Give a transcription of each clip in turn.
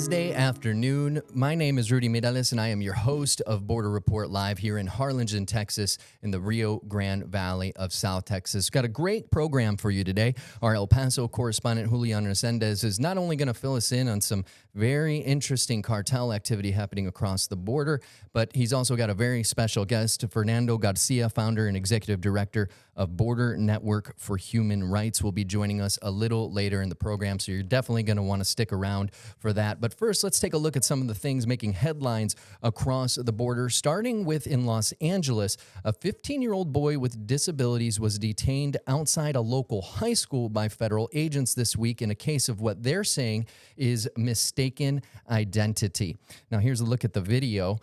Wednesday afternoon. My name is Rudy Mireles, and I am your host of Border Report Live here in Harlingen, Texas, in the Rio Grande Valley of South Texas. Got a great program for you today. Our El Paso correspondent, Julian Resendiz, is not only going to fill us in on some very interesting cartel activity happening across the border, but he's also got a very special guest, Fernando Garcia, founder and executive director of Border Network for Human Rights, will be joining us a little later in the program, so you're definitely going to want to stick around for that. But first, let's take a look at some of the things making headlines across the border, starting with in Los Angeles. A 15-year-old boy with disabilities was detained outside a local high school by federal agents this week in a case of what they're saying is mistaken identity. Now, here's a look at the video.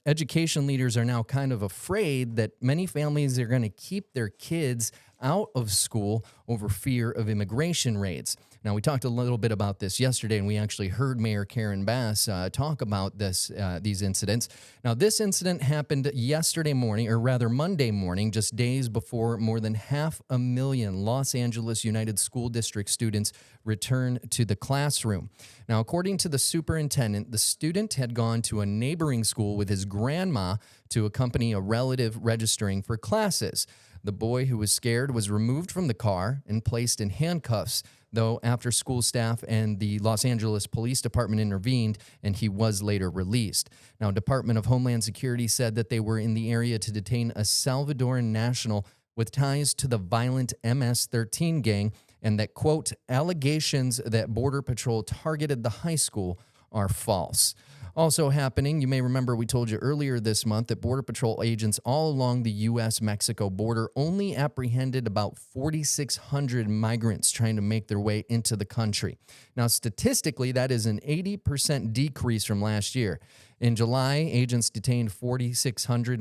Education leaders are now kind of afraid that many families are going to keep their kids out of school over fear of immigration raids. Now, we talked a little bit about this yesterday, and we actually heard Mayor Karen Bass talk about these incidents. Now, this incident happened yesterday morning, or rather Monday morning, just days before more than 500,000 Los Angeles United School District students returned to the classroom. Now, according to the superintendent, the student had gone to a neighboring school with his grandma to accompany a relative registering for classes. The boy, who was scared, was removed from the car and placed in handcuffs, though after school staff and the Los Angeles Police Department intervened, and he was later released. Now, Department of Homeland Security said that they were in the area to detain a Salvadoran national with ties to the violent MS-13 gang, and that, quote, allegations that Border Patrol targeted the high school are false. Also happening, you may remember we told you earlier this month that Border Patrol agents all along the U.S.-Mexico border only apprehended about 4,600 migrants trying to make their way into the country. Now, statistically, that is an 80% decrease from last year. In July, agents detained 4,600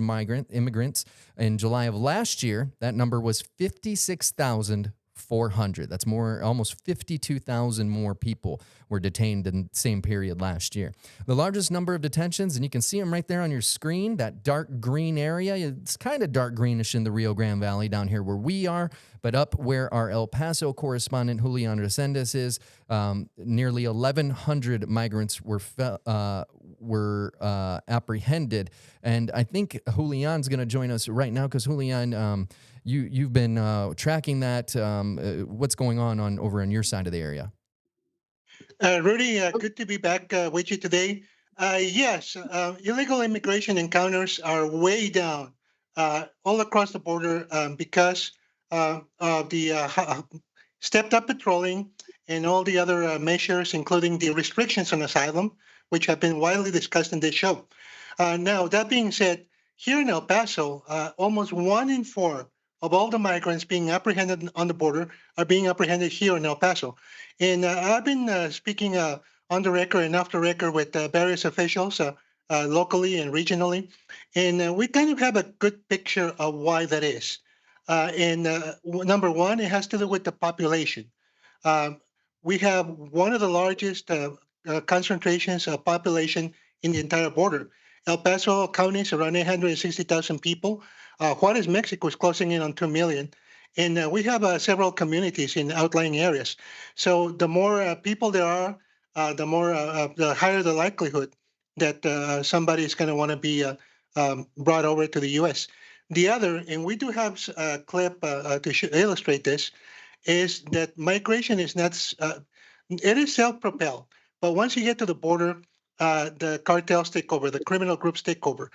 immigrants. In July of last year, that number was 56,400. That's almost 52,000 more people were detained in the same period last year. The largest number of detentions, and you can see them right there on your screen, that dark green area. It's kind of dark greenish in the Rio Grande Valley down here where we are, but up where our El Paso correspondent Julian Resendiz is, nearly 1,100 migrants were apprehended. And I think Julian's going to join us right now because Julian, you've been tracking that. What's going on over on your side of the area? Rudy, good to be back with you today. Yes, illegal immigration encounters are way down all across the border because of the stepped up patrolling and all the other measures, including the restrictions on asylum, which have been widely discussed in this show. Now, that being said, here in El Paso, almost 1 in 4 of all the migrants being apprehended on the border are being apprehended here in El Paso. And I've been speaking on the record and off the record with various officials locally and regionally. And we kind of have a good picture of why that is. Number one, it has to do with the population. We have one of the largest concentrations of population in the entire border. El Paso County is around 860,000 people. Juarez, Mexico is closing in on 2 million. And we have several communities in outlying areas. So the more people there are, the higher the likelihood that somebody is going to want to be brought over to the U.S. The other, and we do have a clip to illustrate this, is that migration is not, it is self-propelled. But once you get to the border, the cartels take over, the criminal groups take over.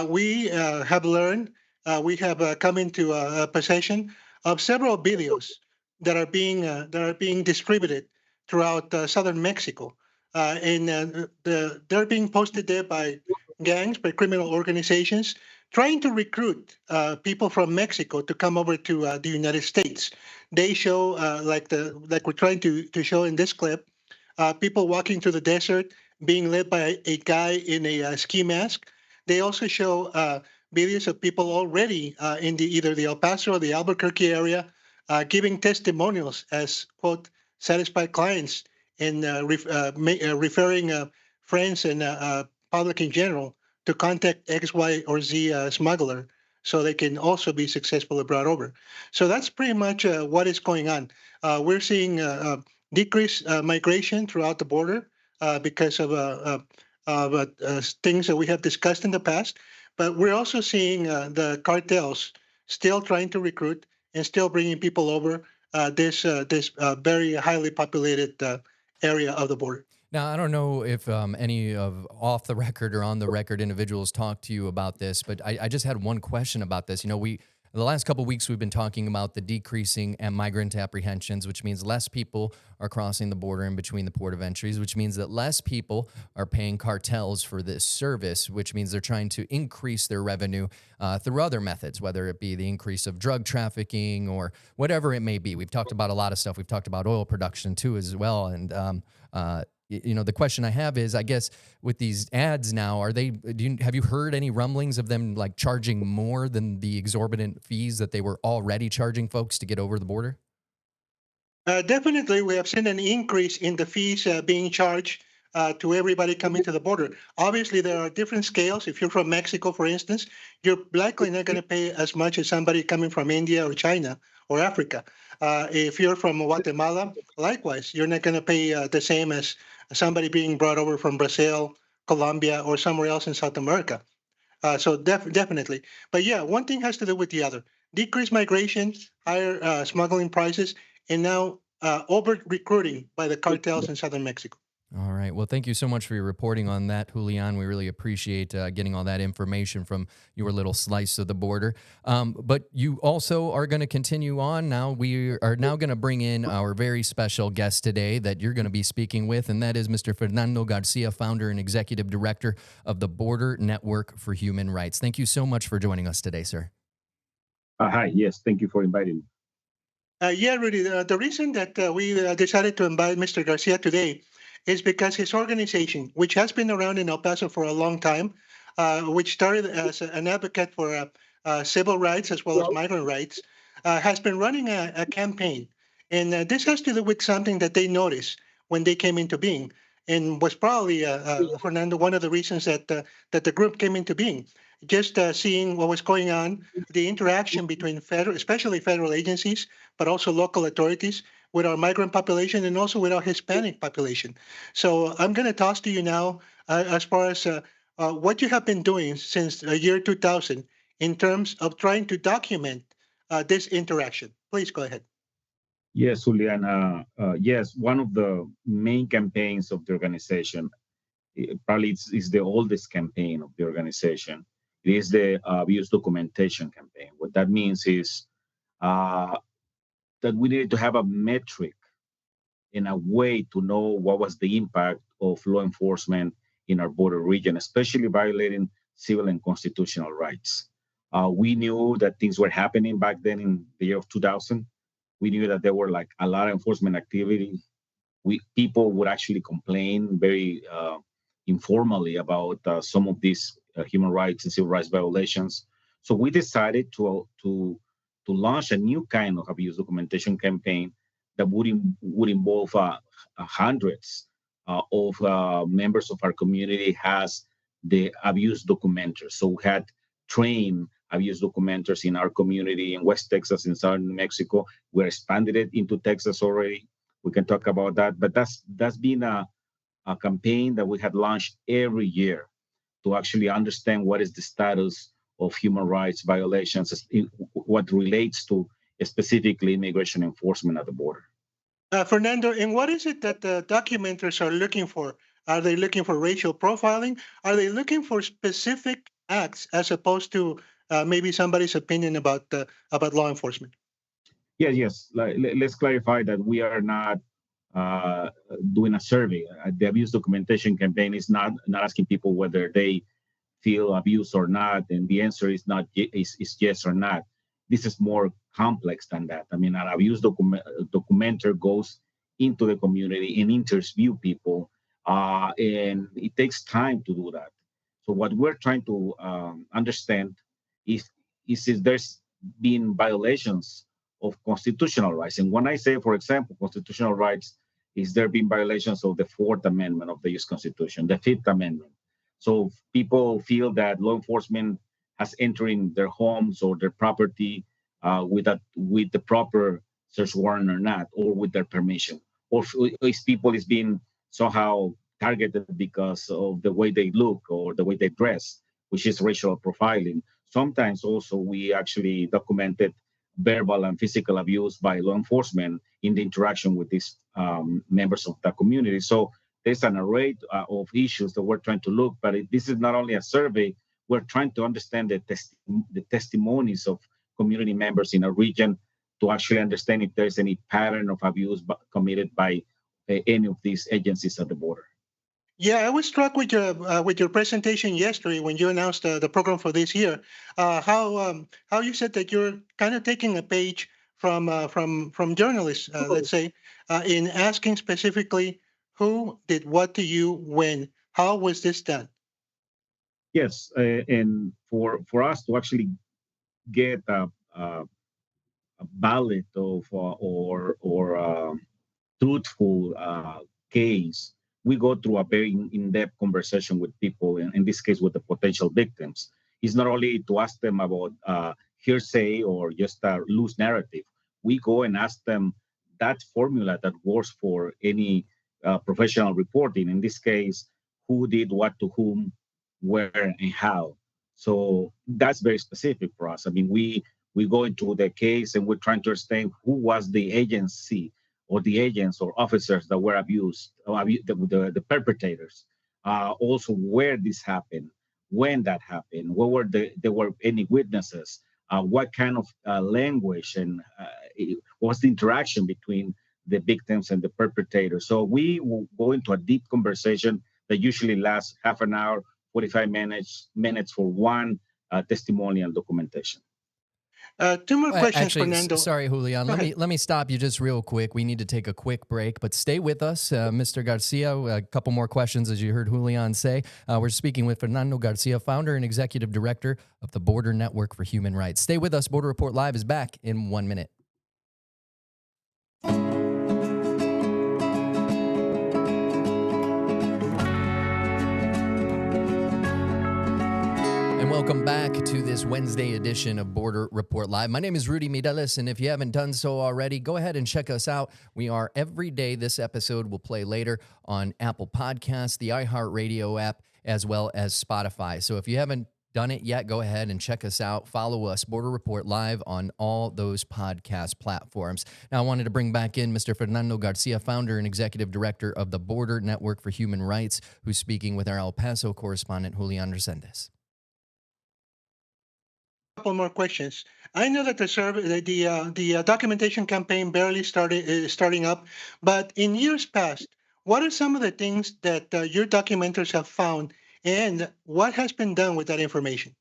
We have learned, we have come into possession of several videos that are being distributed throughout southern Mexico, and they're being posted there by gangs, by criminal organizations, trying to recruit people from Mexico to come over to the United States. They show like we're trying to show in this clip, people walking through the desert, being led by a guy in a ski mask. They also show videos of people already in either the El Paso or the Albuquerque area giving testimonials as, quote, satisfied clients and referring friends and public in general to contact X, Y, or Z smuggler so they can also be successfully brought over. So that's pretty much what is going on. We're seeing decreased migration throughout the border because of things that we have discussed in the past. But we're also seeing the cartels still trying to recruit and still bringing people over this very highly populated area of the border. Now, I don't know if any of off the record or on the record individuals talked to you about this, but I just had one question about this. You know, the last couple of weeks we've been talking about the decreasing and migrant apprehensions, which means less people are crossing the border in between the port of entries, which means that less people are paying cartels for this service, which means they're trying to increase their revenue through other methods, whether it be the increase of drug trafficking or whatever it may be. We've talked about a lot of stuff. We've talked about oil production too, as well, and you know, the question I have is, I guess with these ads now, have you heard any rumblings of them like charging more than the exorbitant fees that they were already charging folks to get over the border? Definitely, we have seen an increase in the fees being charged to everybody coming to the border. Obviously, there are different scales. If you're from Mexico, for instance, you're likely not going to pay as much as somebody coming from India or China or Africa. If you're from Guatemala, likewise, you're not going to pay the same as somebody being brought over from Brazil, Colombia, or somewhere else in South America. Definitely. But yeah, one thing has to do with the other. Decreased migration, higher smuggling prices, and now over recruiting by the cartels in southern Mexico. All right. Well, thank you so much for your reporting on that, Julian. We really appreciate getting all that information from your little slice of the border. But you also are going to continue on now. We are now going to bring in our very special guest today that you're going to be speaking with, and that is Mr. Fernando Garcia, founder and executive director of the Border Network for Human Rights. Thank you so much for joining us today, sir. Hi, yes, thank you for inviting me. Yeah, Rudy, the reason that we decided to invite Mr. Garcia today is because his organization, which has been around in El Paso for a long time, which started as an advocate for civil rights as well as migrant rights, has been running a campaign. And this has to do with something that they noticed when they came into being, and was probably, Fernando, one of the reasons that the group came into being. Just seeing what was going on, the interaction between federal, especially federal agencies, but also local authorities with our migrant population and also with our Hispanic population. So I'm going to toss to you now as far as what you have been doing since the year 2000 in terms of trying to document this interaction. Please go ahead. Yes, Juliana. Yes, one of the main campaigns of the organization, probably is the oldest campaign of the organization. It is the abuse documentation campaign. What that means is that we needed to have a metric and a way to know what was the impact of law enforcement in our border region, especially violating civil and constitutional rights. We knew that things were happening back then in the year of 2000. We knew that there were like a lot of enforcement activity. People would actually complain very informally about some of these human rights and civil rights violations. So we decided to launch a new kind of abuse documentation campaign that would involve hundreds of members of our community as the abuse documenters. So we had trained abuse documenters in our community in West Texas, in Southern New Mexico. We expanded it into Texas already. We can talk about that, but that's been a campaign that we had launched every year to actually understand what is the status of human rights violations, what relates to specifically immigration enforcement at the border. Fernando, and what is it that the documenters are looking for? Are they looking for racial profiling? Are they looking for specific acts as opposed to maybe somebody's opinion about law enforcement? Yes. Let's clarify that we are not doing a survey. The abuse documentation campaign is not asking people whether they feel abused or not, and the answer is not is yes or not. This is more complex than that. I mean, an abuse documenter goes into the community and interview people, and it takes time to do that. So what we're trying to understand is if there's been violations of constitutional rights. And when I say, for example, constitutional rights, is there been violations of the Fourth Amendment of the U.S. Constitution, the Fifth Amendment? So people feel that law enforcement has entered in their homes or their property with the proper search warrant or not, or with their permission, or if people is being somehow targeted because of the way they look or the way they dress, which is racial profiling. Sometimes also we actually documented verbal and physical abuse by law enforcement in the interaction with these members of the community. So there's an array of issues that we're trying to look, but this is not only a survey, we're trying to understand the testimonies of community members in a region to actually understand if there's any pattern of abuse committed by any of these agencies at the border. Yeah, I was struck with your presentation yesterday when you announced the program for this year. How you said that you're kind of taking a page from journalists, let's say, in asking specifically who did what to you when. How was this done? Yes, and for us to actually get a ballot of or truthful case, we go through a very in-depth conversation with people, in this case with the potential victims. It's not only to ask them about hearsay or just a loose narrative. We go and ask them that formula that works for any professional reporting. In this case, who did what to whom, where, and how. So that's very specific for us. I mean, we go into the case and we're trying to understand who was the agency or the agents or officers that were abused, or the perpetrators. Also, where this happened, when that happened, there were any witnesses, what kind of language and what was the interaction between the victims and the perpetrators. So we will go into a deep conversation that usually lasts half an hour, 45 minutes for one testimonial documentation. Two more questions, Actually, Fernando. Sorry, Julian. Go Let ahead. me stop you just real quick. We need to take a quick break, but stay with us, Mr. Garcia. A couple more questions, as you heard Julian say. We're speaking with Fernando Garcia, founder and executive director of the Border Network for Human Rights. Stay with us. Border Report Live is back in 1 minute. And welcome back to this Wednesday edition of Border Report Live. My name is Rudy Mireles, and if you haven't done so already, go ahead and check us out. We are every day. This episode will play later on Apple Podcasts, the iHeartRadio app, as well as Spotify. So if you haven't done it yet, go ahead and check us out. Follow us, Border Report Live, on all those podcast platforms. Now, I wanted to bring back in Mr. Fernando Garcia, founder and executive director of the Border Network for Human Rights, who's speaking with our El Paso correspondent, Julian Resendiz. Couple more questions. I know that the survey, the documentation campaign barely starting up, but in years past, what are some of the things that your documenters have found, and what has been done with that information?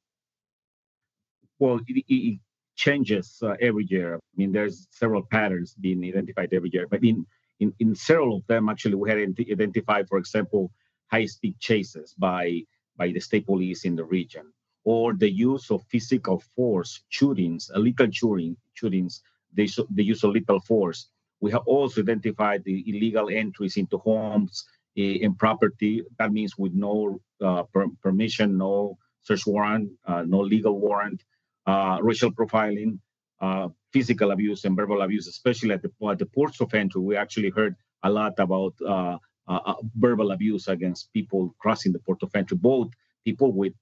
Well, it changes every year. I mean, there's several patterns being identified every year, but in several of them, actually, we had identified, for example, high-speed chases by the state police in the region, or the use of physical force, shootings, illegal shootings, the use of lethal force. We have also identified the illegal entries into homes and property. That means with no permission, no search warrant, no legal warrant, racial profiling, physical abuse and verbal abuse, especially at the ports of entry. We actually heard a lot about verbal abuse against people crossing the port of entry, both people with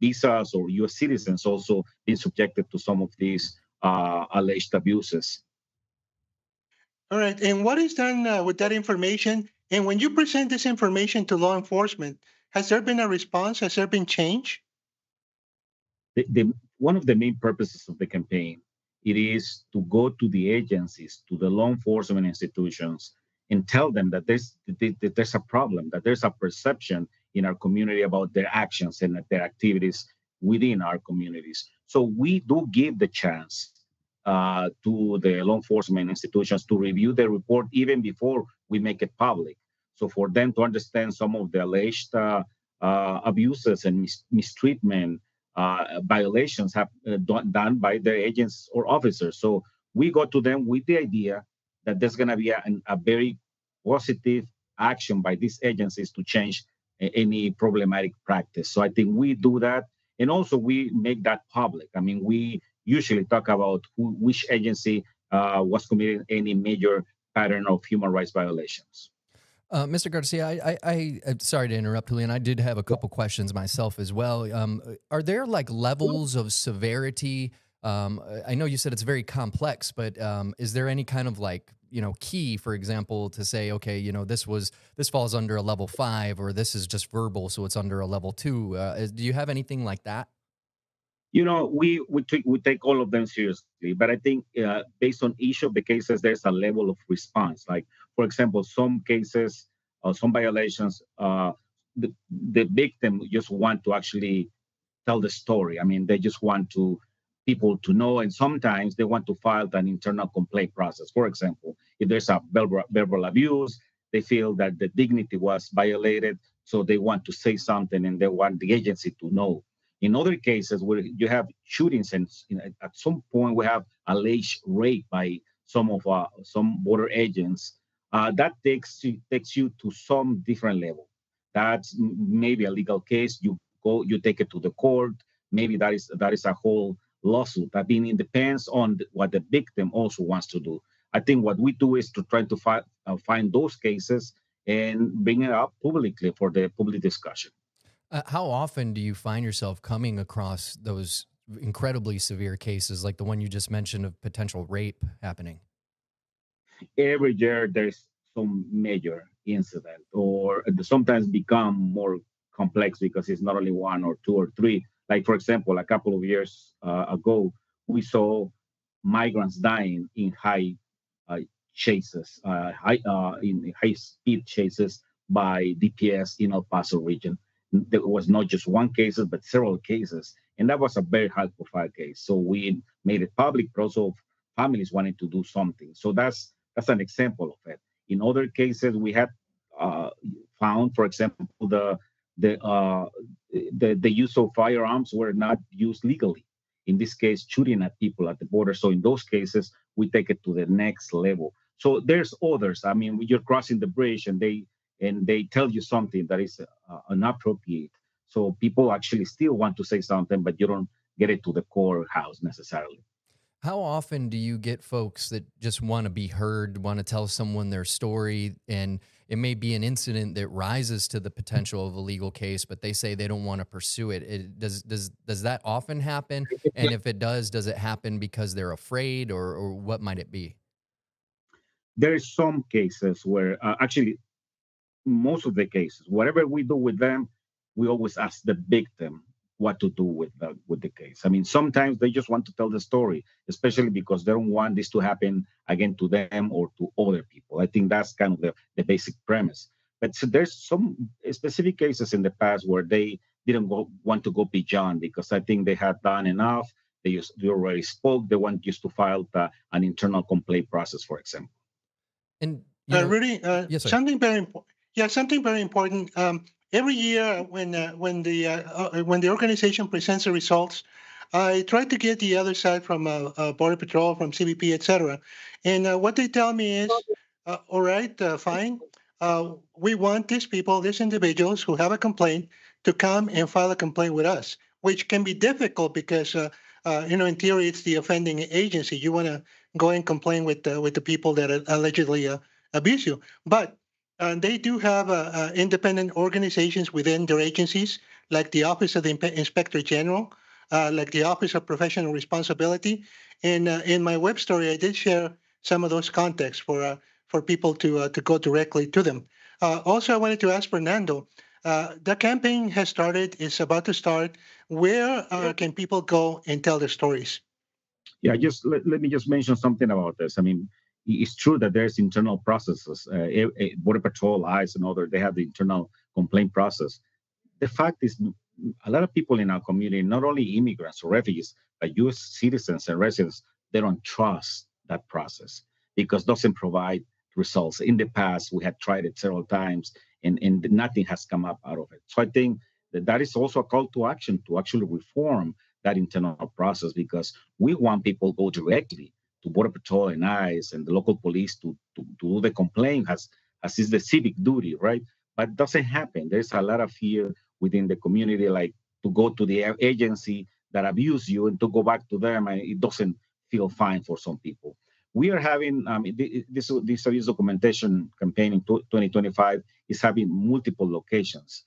visas or U.S. citizens also being subjected to some of these alleged abuses. All right. And what is done with that information? And when you present this information to law enforcement, has there been a response? Has there been change? One of the main purposes of the campaign, it is to go to the agencies, to the law enforcement institutions, and tell them that there's a problem, that there's a perception in our community about their actions and their activities within our communities. So we do give the chance to the law enforcement institutions to review the report even before we make it public. So for them to understand some of the alleged abuses and mistreatment violations have done by their agents or officers. So we go to them with the idea that there's going to be a very positive action by these agencies to change any problematic practice. So I think we do that. And also we make that public. I mean, we usually talk about which agency was committing any major pattern of human rights violations. Mr. Garcia, I'm sorry to interrupt, Julian. I did have a couple questions myself as well. Are there like levels of severity? I know you said it's very complex, but is there any kind of like, key, for example, to say, okay, this falls under a level 5, or this is just verbal, so it's under a level 2? Do you have anything like that? We take all of them seriously, but I think based on each of the cases, there's a level of response. Like, for example, some cases, some violations, the victim just want to actually tell the story. I mean, they just want people to know, and sometimes they want to file an internal complaint process. For example, if there's a verbal abuse, they feel that the dignity was violated, so they want to say something, and they want the agency to know. In other cases where you have shootings, and at some point we have alleged rape by some border agents, that takes you to some different level. That's maybe a legal case. You take it to the court. Maybe that is a whole lawsuit. I mean, it depends on what the victim also wants to do. I think what we do is to try to find those cases and bring it up publicly for the public discussion. How often do you find yourself coming across those incredibly severe cases, like the one you just mentioned of potential rape happening? Every year there's some major incident, or sometimes become more complex because it's not only one or two or three. Like, for example, a couple of years ago, we saw migrants dying in uh, chases, in high speed chases by DPS in El Paso region. There was not just one case, but several cases, and that was a very high profile case. So we made it public, but also families wanted to do something. So that's an example of it. In other cases, we had uh, found, for example, the uh, the use of firearms were not used legally. In this case, shooting at people at the border. So in those cases, we take it to the next level. So there's others. I mean, you're crossing the bridge, and they tell you something that is inappropriate. So people actually still want to say something, but you don't get it to the courthouse necessarily. How often do you get folks that just want to be heard, want to tell someone their story, and it may be an incident that rises to the potential of a legal case, but they say they don't want to pursue it? Does that often happen? And if it does it happen because they're afraid, or what might it be? There is some cases where actually most of the cases, whatever we do with them, we always ask the victim what to do with the case. I mean, sometimes they just want to tell the story, especially because they don't want this to happen again to them or to other people. I think that's kind of the basic premise. But so there's some specific cases in the past where they didn't want to go beyond because I think they had done enough. They already spoke. They want just to file an internal complaint process, for example. And Rudy, yes, sir. something very important. Yeah, something very important. Every year, when the organization presents the results, I try to get the other side from Border Patrol, from CBP, etc. And what they tell me is, all right, fine. We want these people, these individuals who have a complaint, to come and file a complaint with us, which can be difficult because, in theory, it's the offending agency. You want to go and complain with the people that allegedly abuse you, but they do have independent organizations within their agencies, like the Office of the Inspector General, like the Office of Professional Responsibility. And in my web story, I did share some of those contacts for people to go directly to them. Also, I wanted to ask Fernando. The campaign has started; it's about to start. Where can people go and tell their stories? Yeah, just let me just mention something about this. I mean, it's true that there's internal processes. Border Patrol, ICE, and other, they have the internal complaint process. The fact is, a lot of people in our community, not only immigrants or refugees, but U.S. citizens and residents, they don't trust that process because it doesn't provide results. In the past, we had tried it several times, and nothing has come up out of it. So I think that is also a call to action to actually reform that internal process because we want people to go directly to Border Patrol and ICE and the local police to do the complaint as is the civic duty, right? But it doesn't happen. There's a lot of fear within the community, like to go to the agency that abuse you and to go back to them, and it doesn't feel fine for some people. We are having this abuse documentation campaign in 2025 is having multiple locations.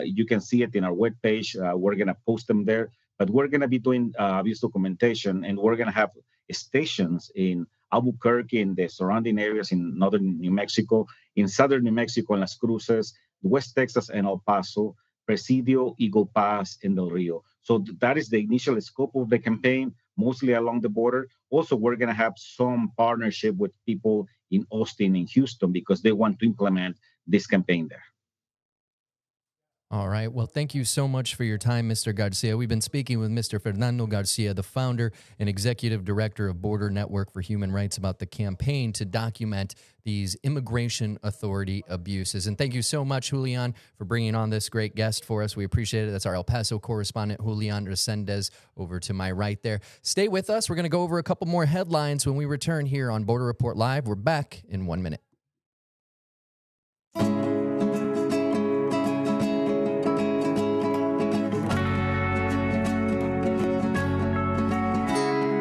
You can see it in our webpage. We're going to post them there, but we're going to be doing abuse documentation, and we're going to have stations in Albuquerque and the surrounding areas in northern New Mexico, in southern New Mexico and Las Cruces, West Texas and El Paso, Presidio, Eagle Pass, and Del Rio. So that is the initial scope of the campaign, mostly along the border. Also, we're going to have some partnership with people in Austin and Houston because they want to implement this campaign there. All right. Well, thank you so much for your time, Mr. Garcia. We've been speaking with Mr. Fernando Garcia, the founder and executive director of Border Network for Human Rights, about the campaign to document these immigration authority abuses. And thank you so much, Julian, for bringing on this great guest for us. We appreciate it. That's our El Paso correspondent, Julian Resendiz, over to my right there. Stay with us. We're going to go over a couple more headlines when we return here on Border Report Live. We're back in 1 minute.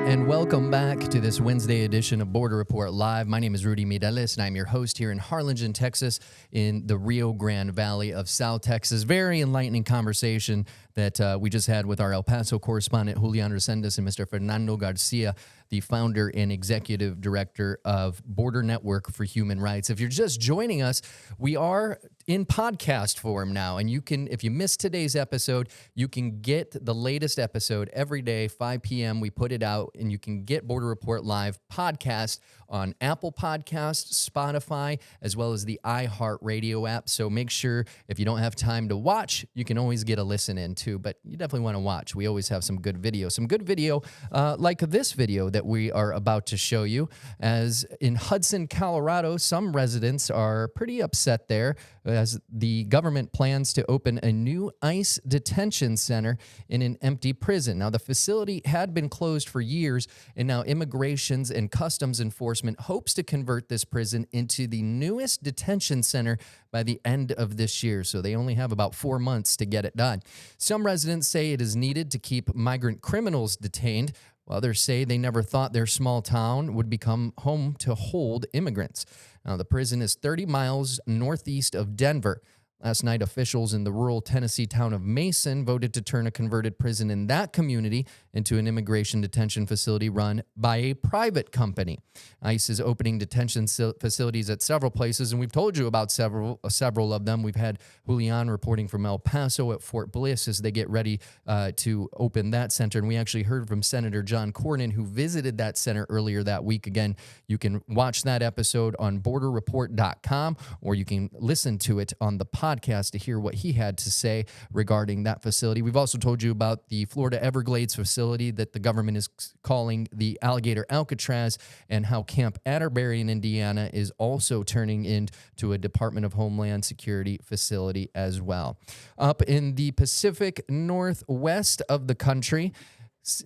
And welcome back to this Wednesday edition of Border Report Live. My name is Rudy Mireles, and I'm your host here in Harlingen, Texas, in the Rio Grande Valley of South Texas. Very enlightening conversation that we just had with our El Paso correspondent, Julian Resendiz, and Mr. Fernando Garcia, the founder and executive director of Border Network for Human Rights. If you're just joining us, we are in podcast form now, and you can, if you missed today's episode, you can get the latest episode every day, 5 p.m. We put it out, and you can get Border Report Live podcast on Apple Podcasts, Spotify, as well as the iHeartRadio app. So make sure, if you don't have time to watch, you can always get a listen in too, but you definitely want to watch. We always have some good video like this video that we are about to show you. As in Hudson, Colorado, some residents are pretty upset there as the government plans to open a new ICE detention center in an empty prison. Now, the facility had been closed for years, and now Immigrations and Customs Enforcement hopes to convert this prison into the newest detention center by the end of this year. So they only have about 4 months to get it done. Some residents say it is needed to keep migrant criminals detained, while others say they never thought their small town would become home to hold immigrants. Now, the prison is 30 miles northeast of Denver. Last night, officials in the rural Tennessee town of Mason voted to turn a converted prison in that community into an immigration detention facility run by a private company. ICE is opening detention facilities at several places, and we've told you about several of them. We've had Julian reporting from El Paso at Fort Bliss as they get ready to open that center, and we actually heard from Senator John Cornyn, who visited that center earlier that week. Again, you can watch that episode on borderreport.com, or you can listen to it on the podcast to hear what he had to say regarding that facility. We've also told you about the Florida Everglades facility that the government is calling the Alligator Alcatraz, and how Camp Atterbury in Indiana is also turning into a Department of Homeland Security facility as well. Up in the Pacific Northwest of the country,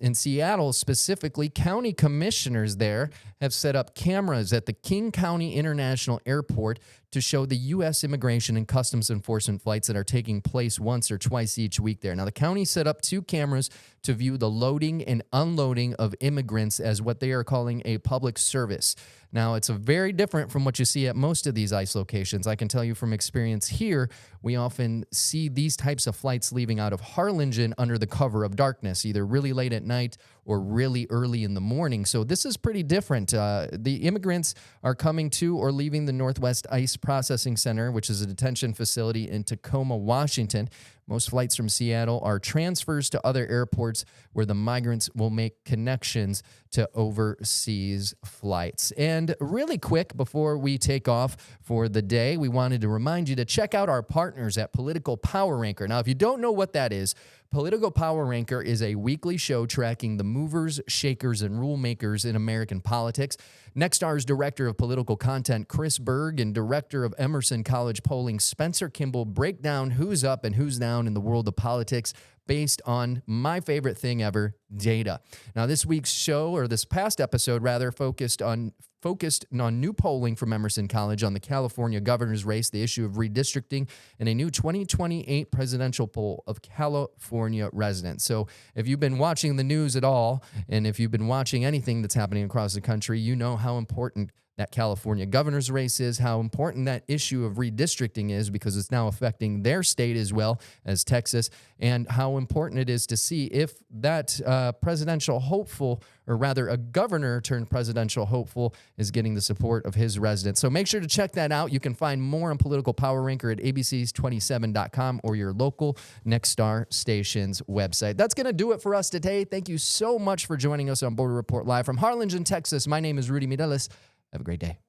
in Seattle specifically, county commissioners there have set up cameras at the King County International Airport to show the U.S. Immigration and Customs Enforcement flights that are taking place once or twice each week there. Now, the county set up 2 cameras to view the loading and unloading of immigrants as what they are calling a public service. Now, it's very different from what you see at most of these ICE locations. I can tell you from experience here, we often see these types of flights leaving out of Harlingen under the cover of darkness, either really late at night or really early in the morning. So this is pretty different. The immigrants are coming to or leaving the Northwest ICE Processing Center, which is a detention facility in Tacoma, Washington. Most flights from Seattle are transfers to other airports where the migrants will make connections to overseas flights. And really quick, before we take off for the day, we wanted to remind you to check out our partners at Political Power Ranker. Now, if you don't know what that is, Political Power Ranker is a weekly show tracking the movers, shakers, and rule makers in American politics. Nextstar's director of political content, Chris Berg, and director of Emerson College polling, Spencer Kimball, break down who's up and who's down in the world of politics based on my favorite thing ever, data. Now, this week's show, or this past episode rather, focused on focused on new polling from Emerson College on the California governor's race, the issue of redistricting, and a new 2028 presidential poll of California residents. So if you've been watching the news at all, and if you've been watching anything that's happening across the country, you know how important that California governor's race is, how important that issue of redistricting is, because it's now affecting their state as well as Texas, and how important it is to see if that presidential hopeful, or rather a governor turned presidential hopeful, is getting the support of his residents. So make sure to check that out. You can find more on Political Power Ranker at abcs27.com or your local Nexstar station's website. That's going to do it for us today. Thank you so much for joining us on Border Report Live from Harlingen, Texas. My name is Rudy Mireles. Have a great day.